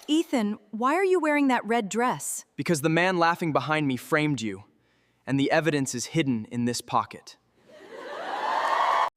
Ethan, why are you wearing that red dress? Because the man laughing behind me framed you, and the evidence is hidden in this pocket.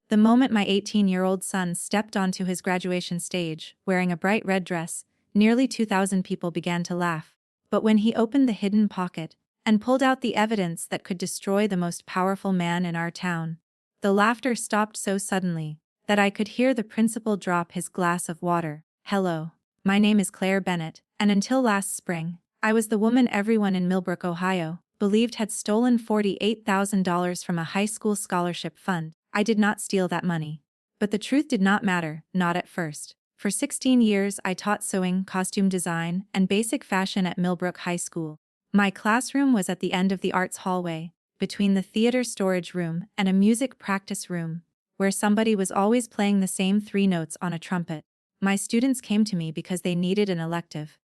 The moment my 18-year-old son stepped onto his graduation stage, wearing a bright red dress, nearly 2,000 people began to laugh. But when he opened the hidden pocket and pulled out the evidence that could destroy the most powerful man in our town, the laughter stopped so suddenly that I could hear the principal drop his glass of water. Hello, my name is Claire Bennett, and until last spring, I was the woman everyone in Millbrook, Ohio, believed had stolen $48,000 from a high school scholarship fund. I did not steal that money. But the truth did not matter, not at first. For 16 years I taught sewing, costume design, and basic fashion at Millbrook High School. My classroom was at the end of the arts hallway, between the theater storage room and a music practice room, where somebody was always playing the same 3 notes on a trumpet. My students came to me because they needed an elective.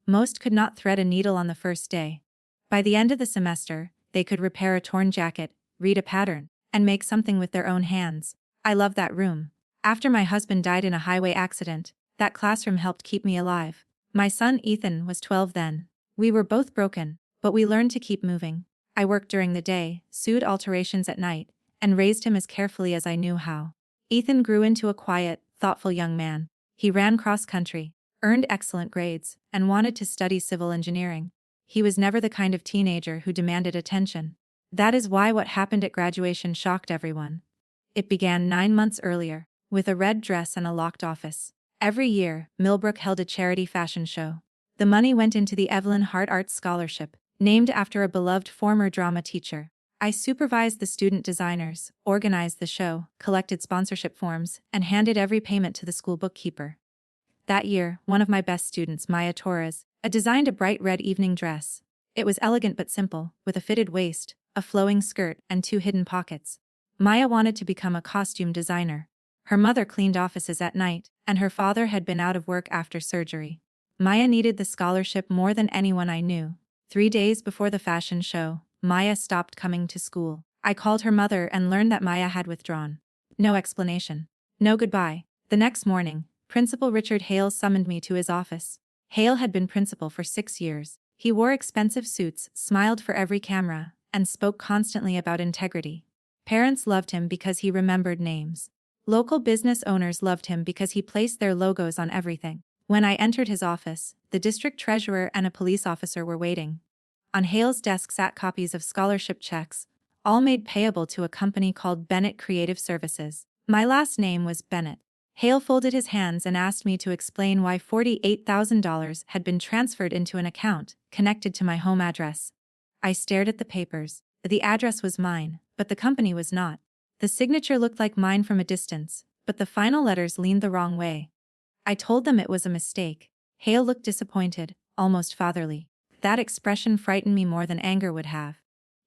Most could not thread a needle on the first day. By the end of the semester, they could repair a torn jacket, read a pattern, and make something with their own hands. I love that room. After my husband died in a highway accident, that classroom helped keep me alive. My son Ethan was 12 then. We were both broken, but we learned to keep moving. I worked during the day, sewed alterations at night, and raised him as carefully as I knew how. Ethan grew into a quiet, thoughtful young man. He ran cross-country, earned excellent grades, and wanted to study civil engineering. He was never the kind of teenager who demanded attention. That is why what happened at graduation shocked everyone. It began 9 months earlier, with a red dress and a locked office. Every year, Millbrook held a charity fashion show. The money went into the Evelyn Hart Arts Scholarship, named after a beloved former drama teacher. I supervised the student designers, organized the show, collected sponsorship forms, and handed every payment to the school bookkeeper. That year, one of my best students, Maya Torres, designed a bright red evening dress. It was elegant but simple, with a fitted waist, a flowing skirt, and 2 hidden pockets. Maya wanted to become a costume designer. Her mother cleaned offices at night, and her father had been out of work after surgery. Maya needed the scholarship more than anyone I knew. 3 days before the fashion show, Maya stopped coming to school. I called her mother and learned that Maya had withdrawn. No explanation. No goodbye. The next morning, Principal Richard Hale summoned me to his office. Hale had been principal for 6 years. He wore expensive suits, smiled for every camera, and spoke constantly about integrity. Parents loved him because he remembered names. Local business owners loved him because he placed their logos on everything. When I entered his office, the district treasurer and a police officer were waiting. On Hale's desk sat copies of scholarship checks, all made payable to a company called Bennett Creative Services. My last name was Bennett. Hale folded his hands and asked me to explain why $48,000 had been transferred into an account connected to my home address. I stared at the papers. The address was mine, but the company was not. The signature looked like mine from a distance, but the final letters leaned the wrong way. I told them it was a mistake. Hale looked disappointed, almost fatherly. That expression frightened me more than anger would have.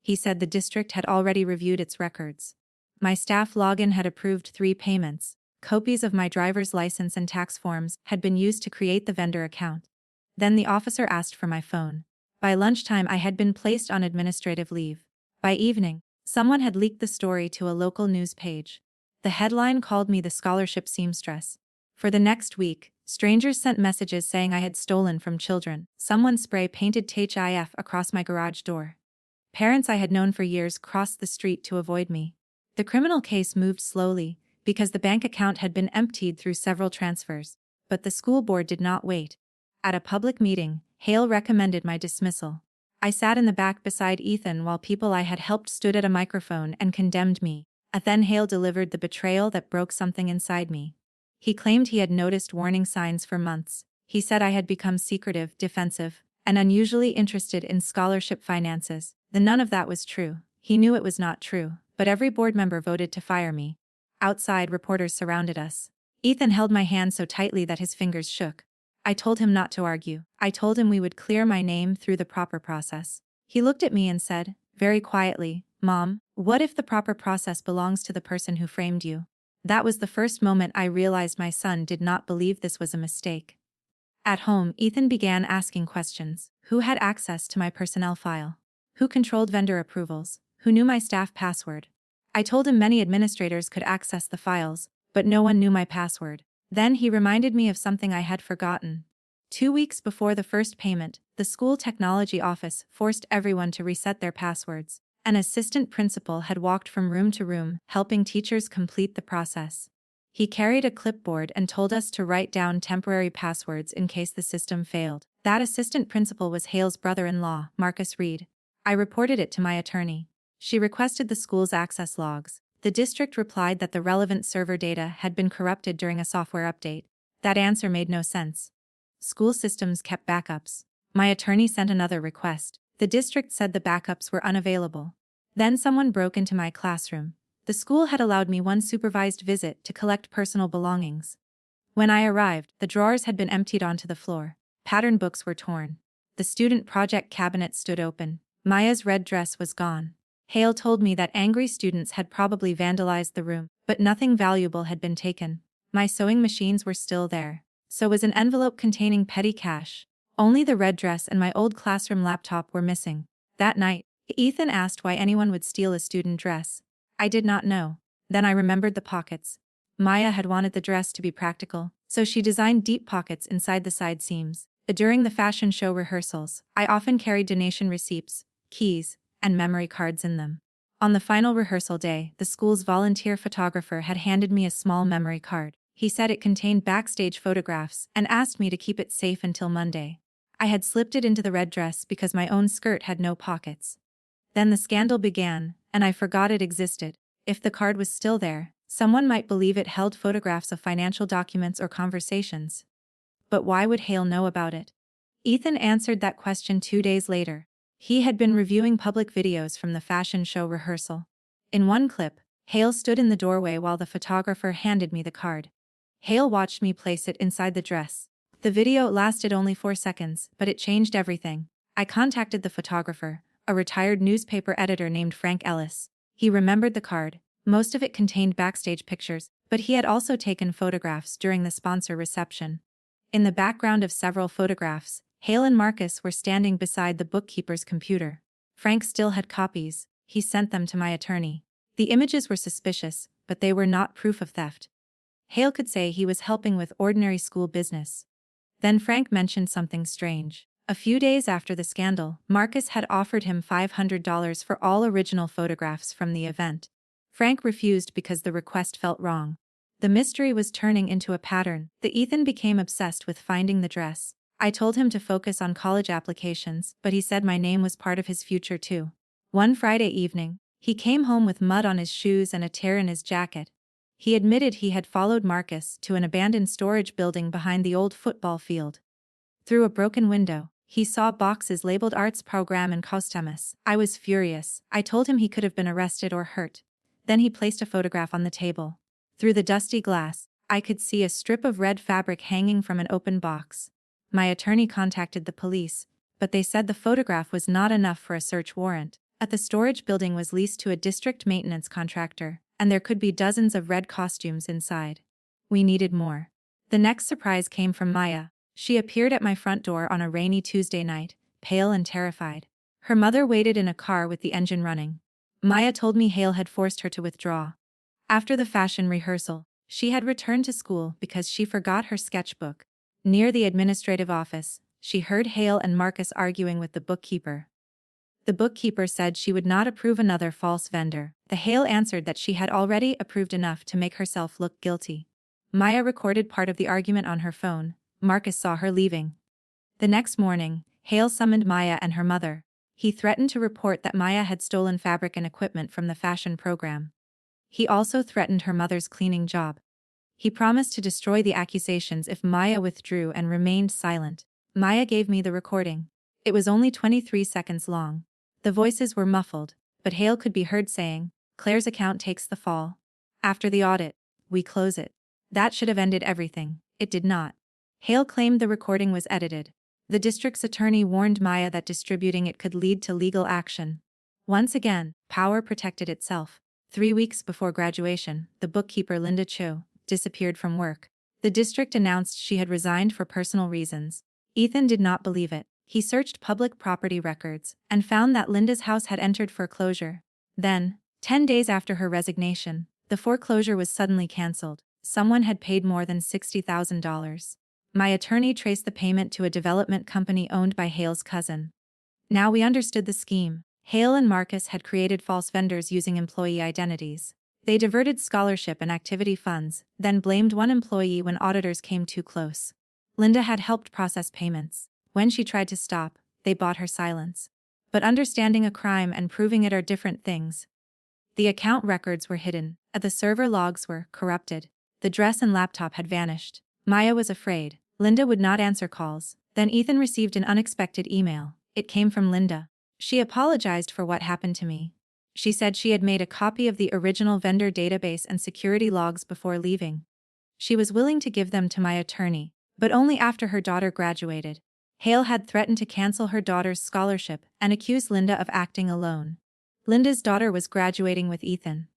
He said the district had already reviewed its records. My staff login had approved 3 payments. Copies of my driver's license and tax forms had been used to create the vendor account. Then the officer asked for my phone. By lunchtime I had been placed on administrative leave. By evening, someone had leaked the story to a local news page. The headline called me the scholarship seamstress. For the next week, strangers sent messages saying I had stolen from children. Someone spray-painted THIF across my garage door. Parents I had known for years crossed the street to avoid me. The criminal case moved slowly, because the bank account had been emptied through several transfers. But the school board did not wait. At a public meeting, Hale recommended my dismissal. I sat in the back beside Ethan while people I had helped stood at a microphone and condemned me. Then Hale delivered the betrayal that broke something inside me. He claimed he had noticed warning signs for months. He said I had become secretive, defensive, and unusually interested in scholarship finances. None of that was true. He knew it was not true, but every board member voted to fire me. Outside, reporters surrounded us. Ethan held my hand so tightly that his fingers shook. I told him not to argue. I told him we would clear my name through the proper process. He looked at me and said, very quietly, "Mom, what if the proper process belongs to the person who framed you?" That was the first moment I realized my son did not believe this was a mistake. At home, Ethan began asking questions. Who had access to my personnel file? Who controlled vendor approvals? Who knew my staff password? I told him many administrators could access the files, but no one knew my password. Then he reminded me of something I had forgotten. 2 weeks before the first payment, the school technology office forced everyone to reset their passwords. An assistant principal had walked from room to room, helping teachers complete the process. He carried a clipboard and told us to write down temporary passwords in case the system failed. That assistant principal was Hale's brother-in-law, Marcus Reed. I reported it to my attorney. She requested the school's access logs. The district replied that the relevant server data had been corrupted during a software update. That answer made no sense. School systems kept backups. My attorney sent another request. The district said the backups were unavailable. Then someone broke into my classroom. The school had allowed me one supervised visit to collect personal belongings. When I arrived, the drawers had been emptied onto the floor. Pattern books were torn. The student project cabinet stood open. Maya's red dress was gone. Hale told me that angry students had probably vandalized the room, but nothing valuable had been taken. My sewing machines were still there. So was an envelope containing petty cash. Only the red dress and my old classroom laptop were missing. That night, Ethan asked why anyone would steal a student dress. I did not know. Then I remembered the pockets. Maya had wanted the dress to be practical, so she designed deep pockets inside the side seams. During the fashion show rehearsals, I often carried donation receipts, keys, and memory cards in them. On the final rehearsal day, the school's volunteer photographer had handed me a small memory card. He said it contained backstage photographs and asked me to keep it safe until Monday. I had slipped it into the red dress because my own skirt had no pockets. Then the scandal began, and I forgot it existed. If the card was still there, someone might believe it held photographs of financial documents or conversations. But why would Hale know about it? Ethan answered that question 2 days later. He had been reviewing public videos from the fashion show rehearsal. In one clip, Hale stood in the doorway while the photographer handed me the card. Hale watched me place it inside the dress. The video lasted only 4 seconds, but it changed everything. I contacted the photographer, a retired newspaper editor named Frank Ellis. He remembered the card. Most of it contained backstage pictures, but he had also taken photographs during the sponsor reception. In the background of several photographs, Hale and Marcus were standing beside the bookkeeper's computer. Frank still had copies. He sent them to my attorney. The images were suspicious, but they were not proof of theft. Hale could say he was helping with ordinary school business. Then Frank mentioned something strange. A few days after the scandal, Marcus had offered him $500 for all original photographs from the event. Frank refused because the request felt wrong. The mystery was turning into a pattern. Ethan became obsessed with finding the dress. I told him to focus on college applications, but he said my name was part of his future too. One Friday evening, he came home with mud on his shoes and a tear in his jacket. He admitted he had followed Marcus to an abandoned storage building behind the old football field. Through a broken window, he saw boxes labeled Arts Program and Costumes. I was furious. I told him he could have been arrested or hurt. Then he placed a photograph on the table. Through the dusty glass, I could see a strip of red fabric hanging from an open box. My attorney contacted the police, but they said the photograph was not enough for a search warrant. The storage building was leased to a district maintenance contractor, and there could be dozens of red costumes inside. We needed more. The next surprise came from Maya. She appeared at my front door on a rainy Tuesday night, pale and terrified. Her mother waited in a car with the engine running. Maya told me Hale had forced her to withdraw. After the fashion rehearsal, she had returned to school because she forgot her sketchbook. Near the administrative office, she heard Hale and Marcus arguing with the bookkeeper. The bookkeeper said she would not approve another false vendor. The Hale answered that she had already approved enough to make herself look guilty. Maya recorded part of the argument on her phone. Marcus saw her leaving. The next morning, Hale summoned Maya and her mother. He threatened to report that Maya had stolen fabric and equipment from the fashion program. He also threatened her mother's cleaning job. He promised to destroy the accusations if Maya withdrew and remained silent. Maya gave me the recording. It was only 23 seconds long. The voices were muffled, but Hale could be heard saying, "Claire's account takes the fall. After the audit, we close it." That should have ended everything. It did not. Hale claimed the recording was edited. The district's attorney warned Maya that distributing it could lead to legal action. Once again, power protected itself. 3 weeks before graduation, the bookkeeper Linda Cho disappeared from work. The district announced she had resigned for personal reasons. Ethan did not believe it. He searched public property records and found that Linda's house had entered foreclosure. Then, 10 days after her resignation, the foreclosure was suddenly cancelled. Someone had paid more than $60,000. My attorney traced the payment to a development company owned by Hale's cousin. Now we understood the scheme. Hale and Marcus had created false vendors using employee identities. They diverted scholarship and activity funds, then blamed one employee when auditors came too close. Linda had helped process payments. When she tried to stop, they bought her silence. But understanding a crime and proving it are different things. The account records were hidden, the server logs were corrupted. The dress and laptop had vanished. Maya was afraid. Linda would not answer calls. Then Ethan received an unexpected email. It came from Linda. She apologized for what happened to me. She said she had made a copy of the original vendor database and security logs before leaving. She was willing to give them to my attorney, but only after her daughter graduated. Hale had threatened to cancel her daughter's scholarship and accused Linda of acting alone. Linda's daughter was graduating with Ethan.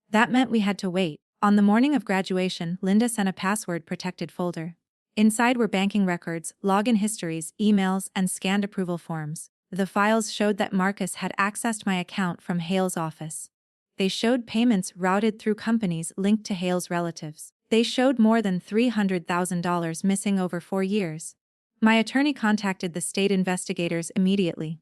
That meant we had to wait. On the morning of graduation, Linda sent a password-protected folder. Inside were banking records, login histories, emails, and scanned approval forms. The files showed that Marcus had accessed my account from Hale's office. They showed payments routed through companies linked to Hale's relatives. They showed more than $300,000 missing over 4 years. My attorney contacted the state investigators immediately.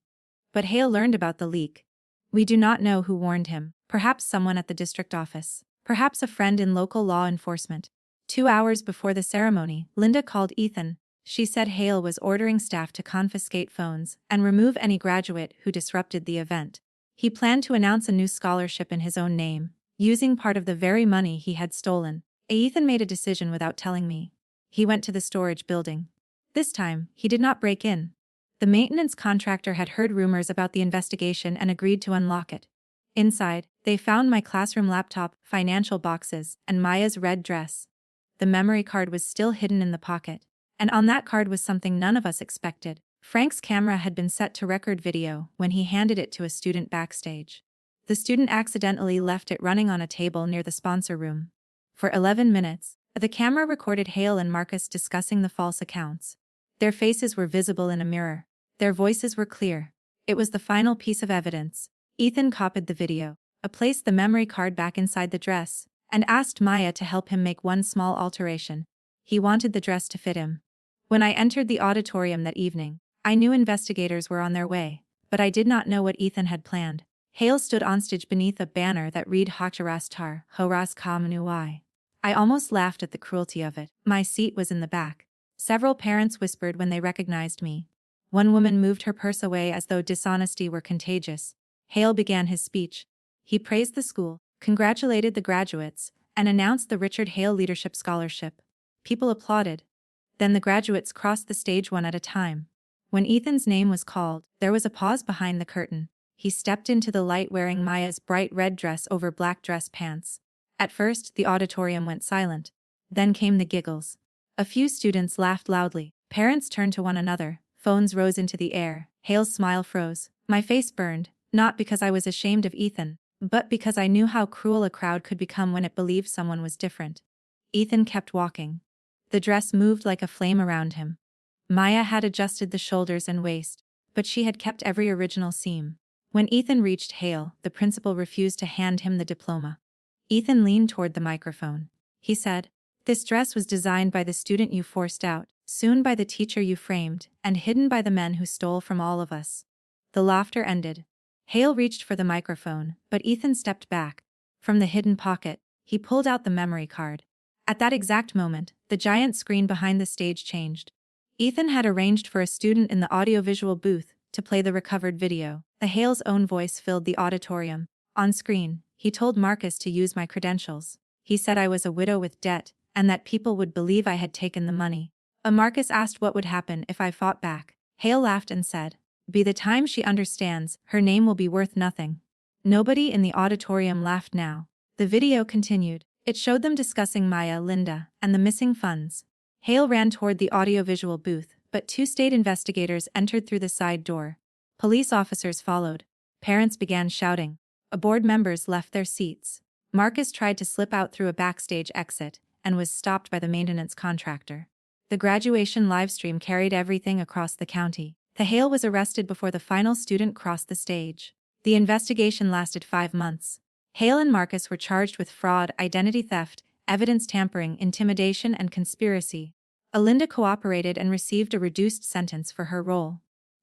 But Hale learned about the leak. We do not know who warned him, perhaps someone at the district office, perhaps a friend in local law enforcement. 2 hours before the ceremony, Linda called Ethan. She said Hale was ordering staff to confiscate phones and remove any graduate who disrupted the event. He planned to announce a new scholarship in his own name, using part of the very money he had stolen. Ethan made a decision without telling me. He went to the storage building. This time, he did not break in. The maintenance contractor had heard rumors about the investigation and agreed to unlock it. Inside, they found my classroom laptop, financial boxes, and Maya's red dress. The memory card was still hidden in the pocket. And on that card was something none of us expected. Frank's camera had been set to record video when he handed it to a student backstage. The student accidentally left it running on a table near the sponsor room. For 11 minutes, the camera recorded Hale and Marcus discussing the false accounts. Their faces were visible in a mirror. Their voices were clear. It was the final piece of evidence. Ethan copied the video, placed the memory card back inside the dress, and asked Maya to help him make one small alteration. He wanted the dress to fit him. When I entered the auditorium that evening, I knew investigators were on their way, but I did not know what Ethan had planned. Hale stood onstage beneath a banner that read Hacharas Horas Kamnuai. I almost laughed at the cruelty of it. My seat was in the back. Several parents whispered when they recognized me. One woman moved her purse away as though dishonesty were contagious. Hale began his speech. He praised the school, congratulated the graduates, and announced the Richard Hale Leadership Scholarship. People applauded. Then the graduates crossed the stage one at a time. When Ethan's name was called, there was a pause behind the curtain. He stepped into the light wearing Maya's bright red dress over black dress pants. At first, the auditorium went silent. Then came the giggles. A few students laughed loudly. Parents turned to one another. Phones rose into the air. Hale's smile froze. My face burned, not because I was ashamed of Ethan, but because I knew how cruel a crowd could become when it believed someone was different. Ethan kept walking. The dress moved like a flame around him. Maya had adjusted the shoulders and waist, but she had kept every original seam. When Ethan reached Hale, the principal refused to hand him the diploma. Ethan leaned toward the microphone. He said, "This dress was designed by the student you forced out, soon by the teacher you framed, and hidden by the men who stole from all of us." The laughter ended. Hale reached for the microphone, but Ethan stepped back. From the hidden pocket, he pulled out the memory card. At that exact moment, the giant screen behind the stage changed. Ethan had arranged for a student in the audiovisual booth to play the recovered video. The Hale's own voice filled the auditorium. On screen, he told Marcus to use my credentials. He said I was a widow with debt, and that people would believe I had taken the money. Marcus asked what would happen if I fought back. Hale laughed and said, "By the time she understands, her name will be worth nothing." Nobody in the auditorium laughed now. The video continued. It showed them discussing Maya, Linda, and the missing funds. Hale ran toward the audiovisual booth, but 2 state investigators entered through the side door. Police officers followed. Parents began shouting. Board members left their seats. Marcus tried to slip out through a backstage exit and was stopped by the maintenance contractor. The graduation livestream carried everything across the county. The Hale was arrested before the final student crossed the stage. The investigation lasted 5 months. Hale and Marcus were charged with fraud, identity theft, evidence tampering, intimidation, and conspiracy. Alinda cooperated and received a reduced sentence for her role.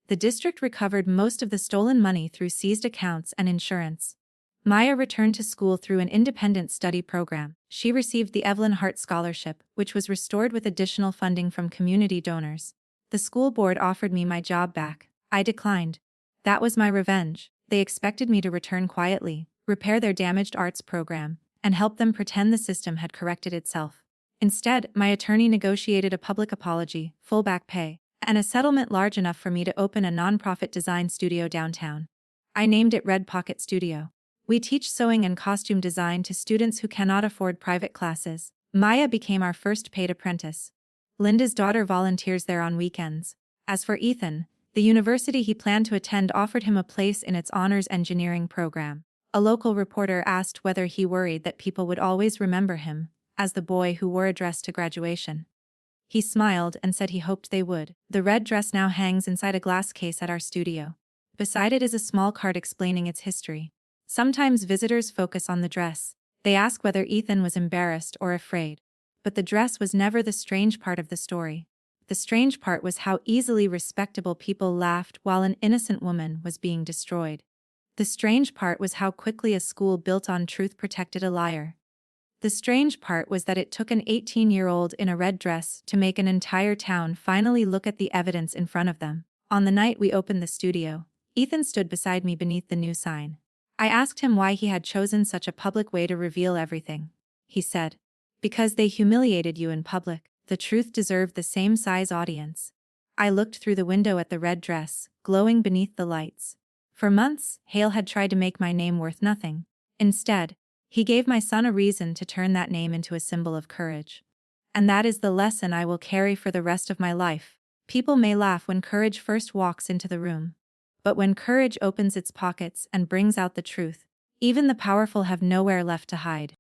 The district recovered most of the stolen money through seized accounts and insurance. Maya returned to school through an independent study program. She received the Evelyn Hart Scholarship, which was restored with additional funding from community donors. The school board offered me my job back. I declined. That was my revenge. They expected me to return quietly, repair their damaged arts program, and help them pretend the system had corrected itself. Instead, my attorney negotiated a public apology, full back pay, and a settlement large enough for me to open a nonprofit design studio downtown. I named it Red Pocket Studio. We teach sewing and costume design to students who cannot afford private classes. Maya became our first paid apprentice. Linda's daughter volunteers there on weekends. As for Ethan, the university he planned to attend offered him a place in its honors engineering program. A local reporter asked whether he worried that people would always remember him as the boy who wore a dress to graduation. He smiled and said he hoped they would. The red dress now hangs inside a glass case at our studio. Beside it is a small card explaining its history. Sometimes visitors focus on the dress. They ask whether Ethan was embarrassed or afraid. But the dress was never the strange part of the story. The strange part was how easily respectable people laughed while an innocent woman was being destroyed. The strange part was how quickly a school built on truth protected a liar. The strange part was that it took an 18-year-old in a red dress to make an entire town finally look at the evidence in front of them. On the night we opened the studio, Ethan stood beside me beneath the new sign. I asked him why he had chosen such a public way to reveal everything. He said, "Because they humiliated you in public, the truth deserved the same size audience." I looked through the window at the red dress, glowing beneath the lights. For months, Hale had tried to make my name worth nothing. Instead, he gave my son a reason to turn that name into a symbol of courage. And that is the lesson I will carry for the rest of my life. People may laugh when courage first walks into the room. But when courage opens its pockets and brings out the truth, even the powerful have nowhere left to hide.